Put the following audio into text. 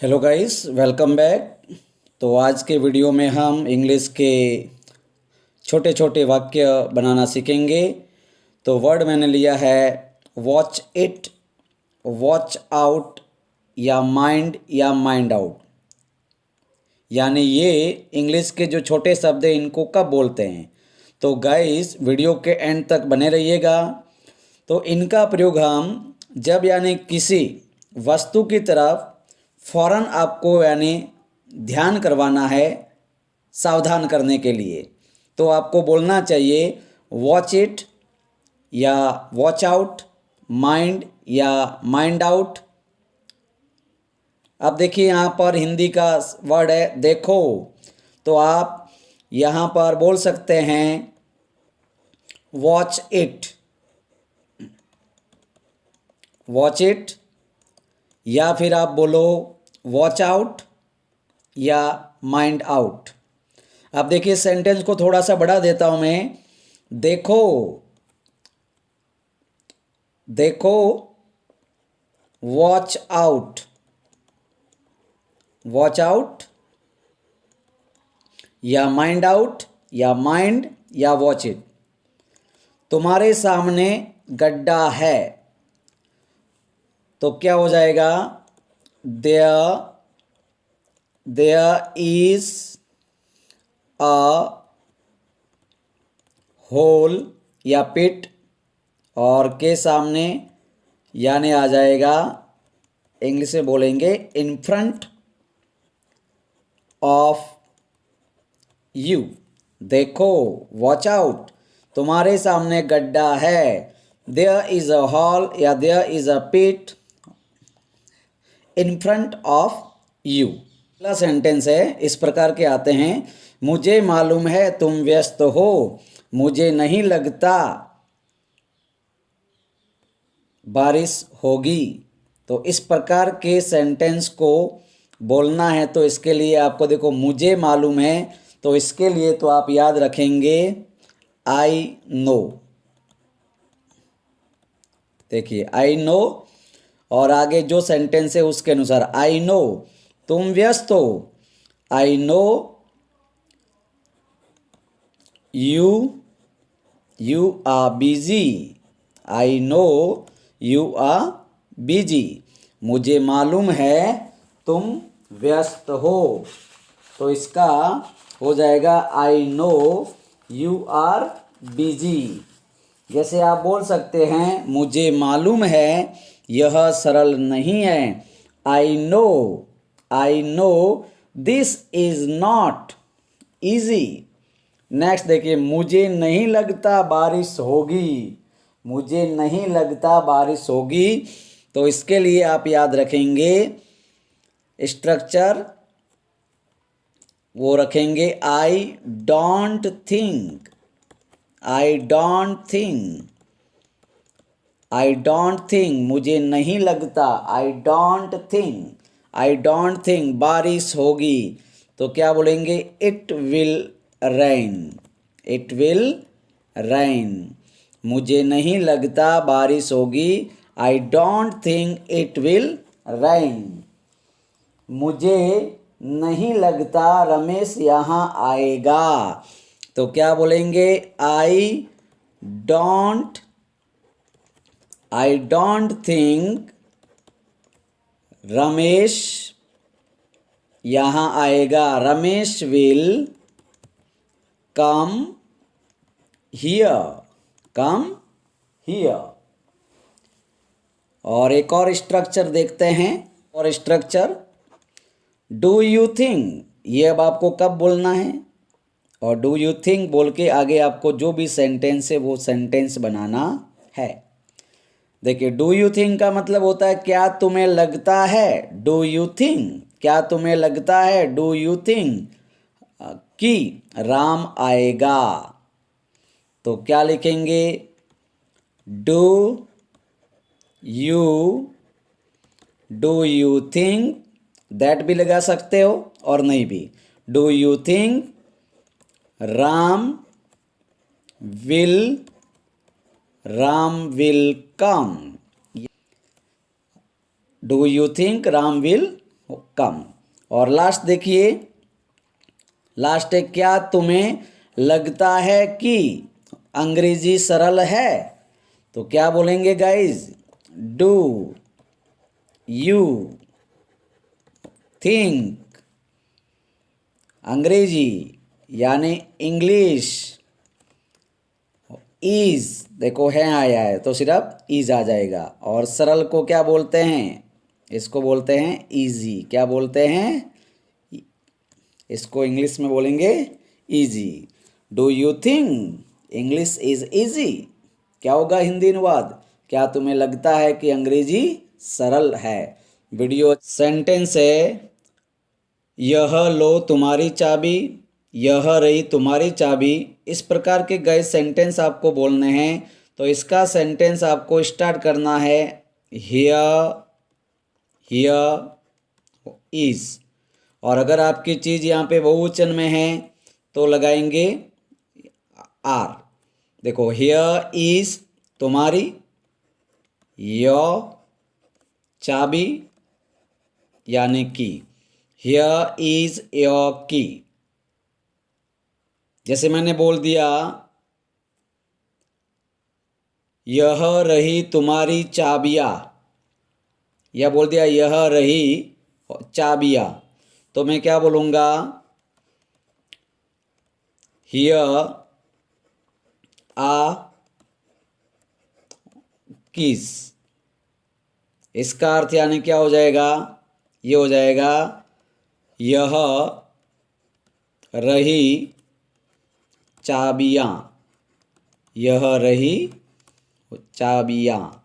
Hello guys, welcome back. तो आज के वीडियो में हम इंग्लिश के छोटे छोटे वाक्य बनाना सीखेंगे। तो वर्ड मैंने लिया है वॉच इट, वॉच आउट या माइंड आउट। यानी ये इंग्लिश के जो छोटे शब्द हैं इनको कब बोलते हैं। तो गाइस वीडियो के एंड तक बने रहिएगा। तो इनका प्रयोग हम जब यानी किसी वस्तु की तरफ फौरन आपको यानी ध्यान करवाना है, सावधान करने के लिए, तो आपको बोलना चाहिए वॉच इट या वॉच आउट, माइंड या माइंड आउट। अब देखिए यहाँ पर हिंदी का वर्ड है देखो, तो आप यहाँ पर बोल सकते हैं वॉच इट, वॉच इट, या फिर आप बोलो वॉच आउट या माइंड आउट। अब देखिए सेंटेंस को थोड़ा सा बढ़ा देता हूं मैं। देखो, देखो, वॉच आउट, वॉच आउट या माइंड आउट या माइंड या वॉच इट। तुम्हारे सामने गड्ढा है, तो क्या हो जाएगा there, there is a hole या पिट, और के सामने यानी आ जाएगा, इंग्लिश में बोलेंगे इन फ्रंट ऑफ यू। देखो, वॉच आउट, तुम्हारे सामने गड्ढा है। देयर इज अ हॉल या there is a pit in front of you. अगला सेंटेंस है, इस प्रकार के आते हैं। मुझे मालूम है तुम व्यस्त हो, मुझे नहीं लगता बारिश होगी। तो इस प्रकार के सेंटेंस को बोलना है, तो इसके लिए आपको देखो मुझे मालूम है, तो इसके लिए तो आप याद रखेंगे आई नो। देखिए आई नो, और आगे जो सेंटेंस है उसके अनुसार आई नो तुम व्यस्त हो, I know you you are busy, I know you are busy. मुझे मालूम है तुम व्यस्त हो, तो इसका हो जाएगा I know you are busy. जैसे आप बोल सकते हैं मुझे मालूम है यह सरल नहीं है, I know this is not easy. Next देखिए, मुझे नहीं लगता बारिश होगी, मुझे नहीं लगता बारिश होगी, तो इसके लिए आप याद रखेंगे स्ट्रक्चर, वो रखेंगे I don't think, I don't think, I don't think, मुझे नहीं लगता, I don't think, I don't think बारिश होगी, तो क्या बोलेंगे it will rain, it will rain. मुझे नहीं लगता बारिश होगी, I don't think it will rain. मुझे नहीं लगता रमेश यहाँ आएगा, तो क्या बोलेंगे don't I don't think Ramesh यहाँ आएगा, Ramesh will come here, come here. और एक और स्ट्रक्चर देखते हैं, और स्ट्रक्चर डू यू थिंक, ये अब आपको कब बोलना है, और डू यू थिंक बोल के आगे आपको जो भी सेंटेंस है वो सेंटेंस बनाना है। देखिए डू यू थिंक का मतलब होता है क्या तुम्हें लगता है, डू यू थिंक, क्या तुम्हें लगता है, डू यू थिंक कि राम आएगा, तो क्या लिखेंगे do you, do you think, that भी लगा सकते हो और नहीं भी, do you think Ram will, Ram will come, do you think Ram will come. और लास्ट देखिए, लास्ट है, क्या तुम्हें लगता है कि अंग्रेजी सरल है? तो क्या बोलेंगे गाइज? डू यू थिंक अंग्रेजी यानी इंग्लिश इज, देखो है आया है तो सिर्फ इज आ जाएगा। और सरल को क्या बोलते हैं? इसको बोलते हैं इजी। क्या बोलते हैं? इसको इंग्लिश में बोलेंगे easy. Do you think English is easy? क्या होगा हिंदी अनुवाद? क्या तुम्हें लगता है कि अंग्रेजी सरल है? वीडियो सेंटेंस है, यह लो तुम्हारी चाबी, यह रही तुम्हारी चाबी। इस प्रकार के गए सेंटेंस आपको बोलने हैं। तो इसका सेंटेंस आपको स्टार्ट करना है हियर, हियर इज। और अगर आपकी चीज़ यहाँ पे बहुवचन में है तो लगाएंगे आर। देखो, हियर इज तुम्हारी, योर चाबी यानी की, हियर इज योर की। जैसे मैंने बोल दिया यह रही तुम्हारी चाबियाँ, या बोल दिया यह रही चाबियाँ, तो मैं क्या बोलूँगा? Here are keys. इसका अर्थ यानी क्या हो जाएगा? ये हो जाएगा यह रही चाबियाँ, यह रही चाबियाँ।